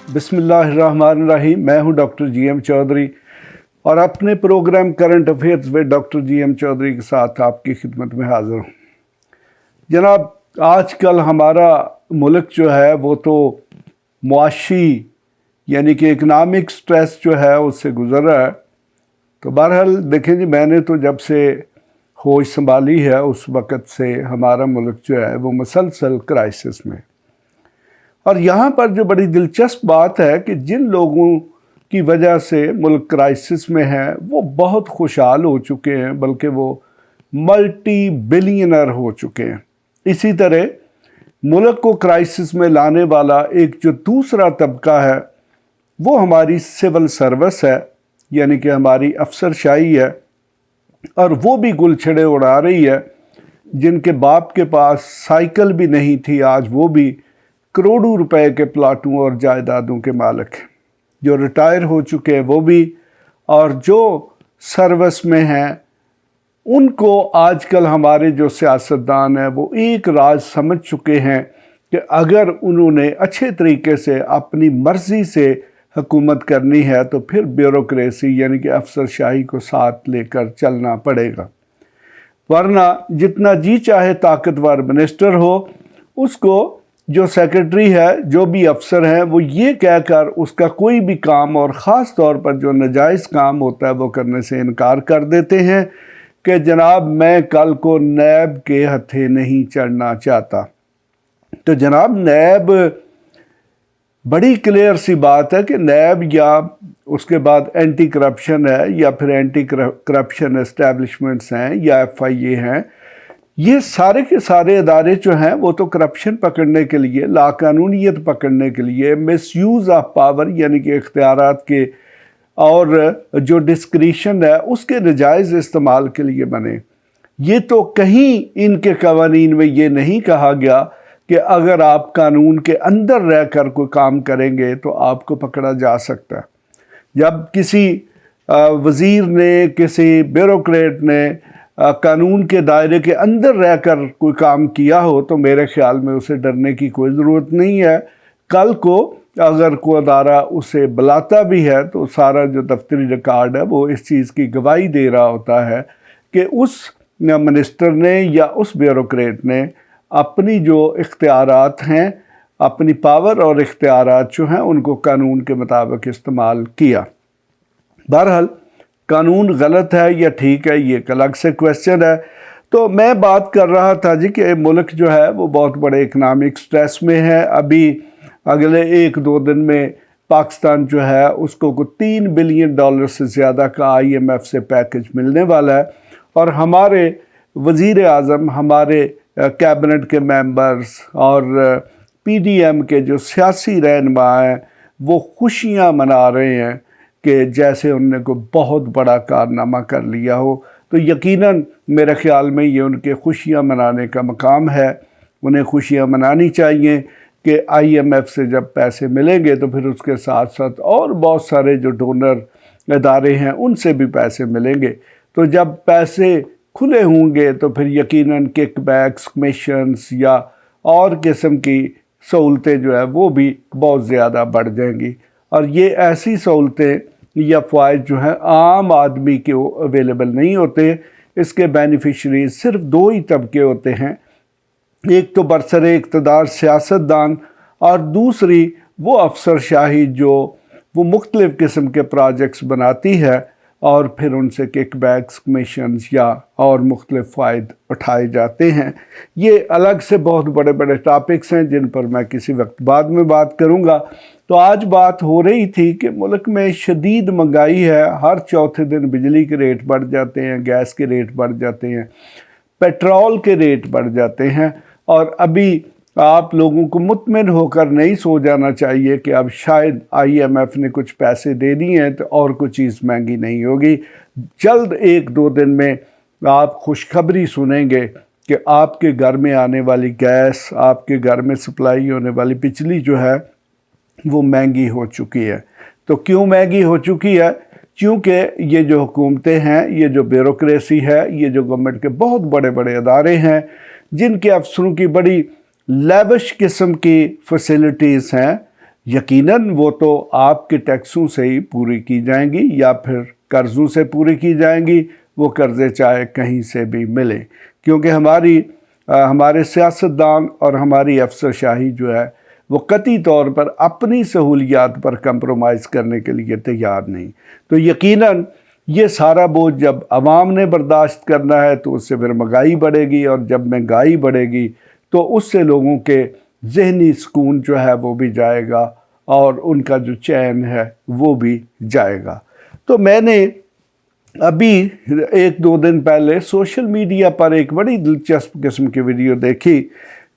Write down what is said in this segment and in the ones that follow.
बिस्मिल्लाहिर्रहमानिर्रहीम। मैं हूं डॉक्टर GM चौधरी और अपने programme current affairs with doctor GM Chaudhry के साथ आपकी खिदमत में हाज़िर हूं। जनाब, आजकल हमारा मुल्क जो है वो तो मुआशी यानी कि इकनॉमिक स्ट्रेस जो है उससे गुज़र रहा है। तो बहरहाल देखें जी, मैंने तो जब से होश संभाली है उस वक़्त से हमारा मुल्क जो है वो मुसलसल क्राइसिस में। और यहाँ पर जो बड़ी दिलचस्प बात है कि जिन लोगों की वजह से मुल्क क्राइसिस में है वो बहुत खुशहाल हो चुके हैं, बल्कि वो मल्टी बिलियनर हो चुके हैं। इसी तरह मुल्क को क्राइसिस में लाने वाला एक जो दूसरा तबका है वो हमारी सिविल सर्विस है, यानी कि हमारी अफसरशाही है, और वो भी गुलछड़े उड़ा रही है। जिनके बाप के पास साइकिल भी नहीं थी, आज वो भी करोड़ों रुपए के प्लाटों और जायदादों के मालिक हैं। जो रिटायर हो चुके हैं वो भी, और जो सर्विस में हैं उनको आजकल हमारे जो सियासतदान हैं वो एक राज समझ चुके हैं कि अगर उन्होंने अच्छे तरीके से अपनी मर्ज़ी से हुकूमत करनी है तो फिर ब्यूरोक्रेसी यानी कि अफसरशाही को साथ लेकर चलना पड़ेगा, वरना जितना जी चाहे ताकतवर मिनिस्टर हो उसको जो सेक्रेटरी है, जो भी अफसर है, वो ये कहकर उसका कोई भी काम और ख़ास तौर पर जो नाजायज़ काम होता है वो करने से इनकार कर देते हैं कि जनाब मैं कल को नैब के हथे नहीं चढ़ना चाहता। तो जनाब, नैब बड़ी क्लियर सी बात है कि नैब या उसके बाद एंटी करप्शन है या फिर एंटी करप्शन एस्टेब्लिशमेंट्स हैं या FIA हैं, ये सारे के सारे इदारे जो हैं वो तो करप्शन पकड़ने के लिए, लाकानूनियत पकड़ने के लिए, मिसयूज़ ऑफ पावर यानी कि इख्तियारात के और जो डिस्क्रिशन है उसके नाजायज़ इस्तेमाल के लिए बने। ये तो कहीं इनके कवानीन में ये नहीं कहा गया कि अगर आप कानून के अंदर रहकर कोई काम करेंगे तो आपको पकड़ा जा सकता है। जब किसी वज़ीर ने, किसी ब्यूरोक्रेट ने कानून के दायरे के अंदर रहकर कोई काम किया हो तो मेरे ख्याल में उसे डरने की कोई ज़रूरत नहीं है। कल को अगर कोई अदारा उसे बुलाता भी है तो सारा जो दफ्तरी रिकॉर्ड है वो इस चीज़ की गवाही दे रहा होता है कि उस मिनिस्टर ने या उस ब्यूरोक्रेट ने अपनी जो इख्तियारात हैं, अपनी पावर और इख्तियारात जो हैं उनको कानून के मुताबिक इस्तेमाल किया। बहरहाल कानून गलत है या ठीक है ये एक अलग से क्वेश्चन है। तो मैं बात कर रहा था जी कि मुल्क जो है वो बहुत बड़े इकनॉमिक स्ट्रेस में है। अभी अगले 1-2 दिन में पाकिस्तान जो है उसको $3 बिलियन से ज़्यादा का IMF से पैकेज मिलने वाला है, और हमारे वज़ीर आज़म, हमारे कैबिनेट के मेंबर्स और PDM के जो सियासी रहनुमा हैं वो खुशियाँ मना रहे हैं कि जैसे उनने कोई बहुत बड़ा कारनामा कर लिया हो। तो यकीनन मेरे ख़्याल में ये उनके खुशियाँ मनाने का मकाम है। उन्हें खुशियाँ मनानी चाहिए कि IMF से जब पैसे मिलेंगे तो फिर उसके साथ साथ और बहुत सारे जो डोनर इदारे हैं उनसे भी पैसे मिलेंगे। तो जब पैसे खुले होंगे तो फिर यकीनन किकबैक्स, कमीशंस या और किस्म की सहूलतें जो है वो भी बहुत ज़्यादा बढ़ जाएंगी, और ये ऐसी सहूलतें या फ़वाइद जो हैं आम आदमी के अवेलेबल नहीं होते। इसके बेनिफिशरीज सिर्फ 2 ही तबके होते हैं, एक तो बरसरे इक़्तिदार सियासतदान और दूसरी वो अफसरशाही जो वो मुख्तलिफ़ किस्म के प्रोजेक्ट्स बनाती है और फिर उनसे किकबैक्स, कमीशंस या और मुख्तलिफ़ फ़ायदे उठाए जाते हैं। ये अलग से बहुत बड़े बड़े टॉपिक्स हैं जिन पर मैं किसी वक्त बाद में बात करूँगा। तो आज बात हो रही थी कि मुल्क में शदीद महंगाई है, हर चौथे दिन बिजली के रेट बढ़ जाते हैं, गैस के रेट बढ़ जाते हैं, पेट्रोल के रेट बढ़ जाते हैं, और अभी आप लोगों को मुत्मिन होकर नहीं सो जाना चाहिए कि अब शायद IMF ने कुछ पैसे दे दिए हैं तो और कोई चीज़ महंगी नहीं होगी। जल्द 1-2 दिन में आप खुशखबरी सुनेंगे कि आपके घर में आने वाली गैस, आपके घर में सप्लाई होने वाली बिजली जो है वो महंगी हो चुकी है। तो क्यों महंगी हो चुकी है? क्योंकि ये जो हुकूमतें हैं, ये जो ब्यूरोक्रेसी है, ये जो गवर्नमेंट के बहुत बड़े बड़े अदारे हैं जिनके अफसरों की बड़ी लेविश किस्म की फैसिलिटीज़ हैं, यकीनन वो तो आपके टैक्सों से ही पूरी की जाएंगी या फिर कर्ज़ों से पूरी की जाएंगी, वो कर्ज़े चाहे कहीं से भी मिले, क्योंकि हमारे सियासतदान और हमारी अफसरशाही जो है वो कतई तौर पर अपनी सहूलियात पर कंप्रोमाइज़ करने के लिए तैयार नहीं। तो यकीनन ये सारा बोझ जब आवाम ने बर्दाश्त करना है तो उससे फिर महंगाई बढ़ेगी, और जब महंगाई बढ़ेगी तो उससे लोगों के ज़हनी सुकून जो है वो भी जाएगा और उनका जो चैन है वो भी जाएगा। तो मैंने अभी 1-2 दिन पहले सोशल मीडिया पर एक बड़ी दिलचस्प किस्म की वीडियो देखी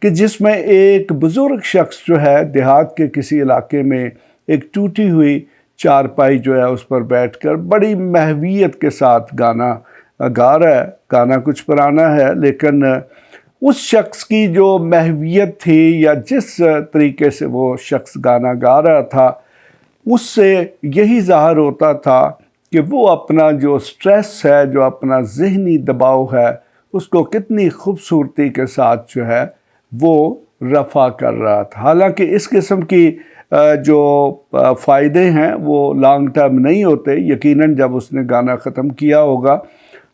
कि जिसमें एक बुज़ुर्ग शख्स जो है देहात के किसी इलाके में एक टूटी हुई चारपाई जो है उस पर बैठकर बड़ी महवियत के साथ गाना गा रहा है। गाना कुछ पुराना है, लेकिन उस शख्स की जो महवियत थी या जिस तरीके से वो शख्स गाना गा रहा था, उससे यही ज़ाहिर होता था कि वो अपना जो स्ट्रेस है, जो अपना ज़हनी दबाव है, उसको कितनी खूबसूरती के साथ जो है वो रफ़ा कर रहा था। हालांकि इस किस्म की जो फ़ायदे हैं वो लॉन्ग टर्म नहीं होते। यकीनन जब उसने गाना ख़त्म किया होगा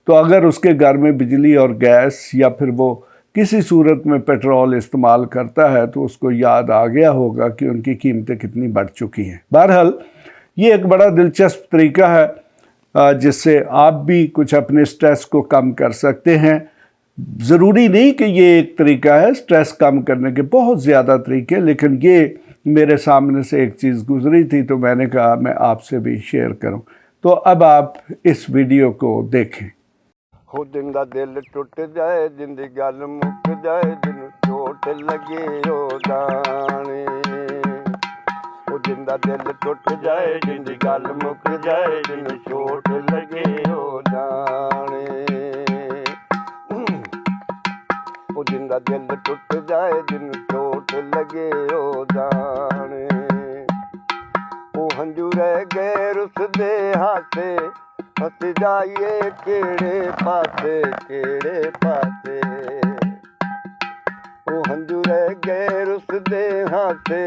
तो अगर उसके घर में बिजली और गैस या फिर वो किसी सूरत में पेट्रोल इस्तेमाल करता है तो उसको याद आ गया होगा कि उनकी कीमतें कितनी बढ़ चुकी हैं। बहरहाल ये एक बड़ा दिलचस्प तरीका है जिससे आप भी कुछ अपने स्ट्रेस को कम कर सकते हैं। ज़रूरी नहीं कि ये एक तरीका है स्ट्रेस कम करने के, बहुत ज़्यादा तरीके, लेकिन ये मेरे सामने से एक चीज़ गुजरी थी तो मैंने कहा मैं आपसे भी शेयर करूं। तो अब आप इस वीडियो को देखें। हो जिंदा दिल टुट जाए, जिंदी गल मुक जाए, जिन्नू चोट लगे ओ जाने। हो जिंदा दिल टुट जाए, जिंदी गल मुक जाए, जिन्नू चोट लगे ओ जाने। हो जिंदा दिल टुट जाए, जिन्नू चोट लगे ओ जाने। ओ हंजू रह गए रुस दे हाथे, हस जाइए केड़े पासे केड़े पासे। ओ हंजू रह गए रुस दे हाथे,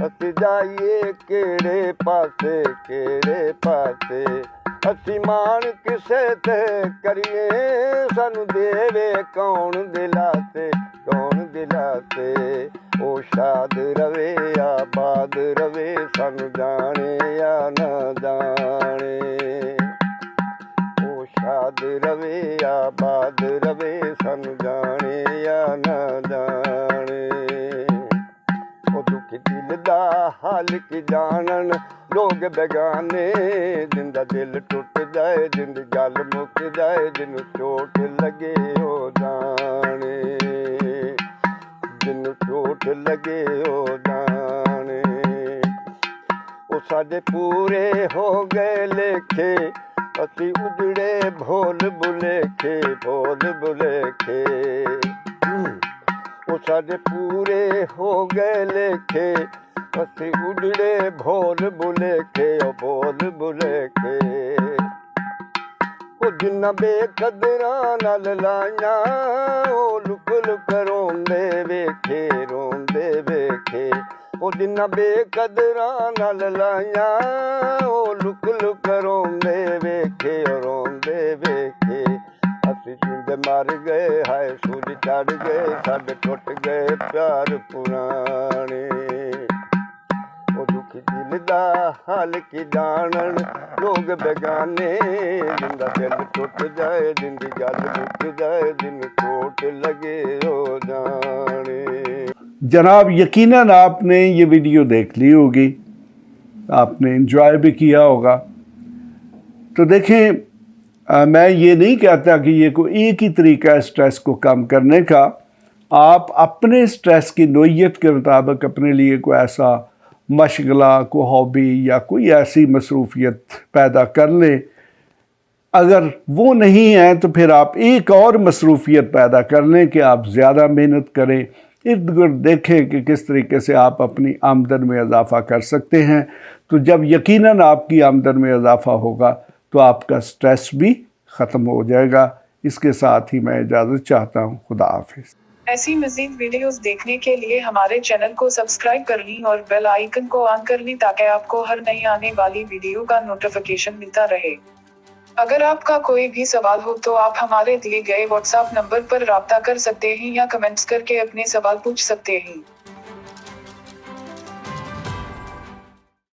हस जाइए केड़े पासे केड़े पासे। असी मान किसे ते करिए, सानू देवे कौन दिलासे कौन दिलासे। ओ शाद रवे आबाद रवे, सानू जाने या ना जाने। शाद रवे आबाद रवे, सानू जाने या ना जाने। ओ दुख दिल दा हाल की जानन लोग बेगाने। जिंदा दिल टुट जाए, जिंद गल मुक जाए, जिन्नू चोट लगे ओ जाने। जिन्नू चोट लगे ओ जाने। ओ साडे पूरे हो गए लेखे, असी उजड़े भोल बुलेखे भोल बुलेखे। ओ साडे पूरे हो गए लेखे, असी उजड़े भोल बुलेखे ओ भोल बुलेखे। ओ जिन्ना बेकदरां नाल लाइयां, ओ लुक लुक रोंदे वेखे रोंदे वेखे। ओ जिन्ना बेकदरां नाल लाइयां, ओ लुक लुक रोंदे वेखे रोंदे वेखे। असी जिंद मर गए हाय सूरज चढ़ गए, साडे टुट गए प्यार पुराने। ओ दुख दिल दा हाल की जानन लोग बेगाने। जिंदा दिल टुट जाए, जिंदी गल मुक जाए, जिन्नू चोट लगे ओ जाने। जनाब यकीनन आपने ये वीडियो देख ली होगी, आपने एंजॉय भी किया होगा। तो देखें मैं ये नहीं कहता कि ये कोई एक ही तरीका है स्ट्रेस को कम करने का। आप अपने स्ट्रेस की नोयत के मुताबिक अपने लिए कोई ऐसा मशगला, कोई हॉबी या कोई ऐसी मसरूफियत पैदा कर लें। अगर वो नहीं है तो फिर आप एक और मसरूफियत पैदा कर लें कि आप ज़्यादा मेहनत करें, इर्द गिर्द देखें कि किस तरीके से आप अपनी आमदन में इजाफ़ा कर सकते हैं। तो जब यकीनन आपकी आमदन में इजाफ़ा होगा तो आपका स्ट्रेस भी ख़त्म हो जाएगा। इसके साथ ही मैं इजाज़त चाहता हूँ। खुदा हाफिज़। ऐसी मजीद वीडियोस देखने के लिए हमारे चैनल को सब्सक्राइब कर लें और बेल आइकन को ऑन कर लें ताकि आपको हर नई आने वाली वीडियो का नोटिफिकेशन मिलता रहे। अगर आपका कोई भी सवाल हो तो आप हमारे दिए गए व्हाट्सएप नंबर पर राब्ता कर सकते हैं या कमेंट्स करके अपने सवाल पूछ सकते हैं।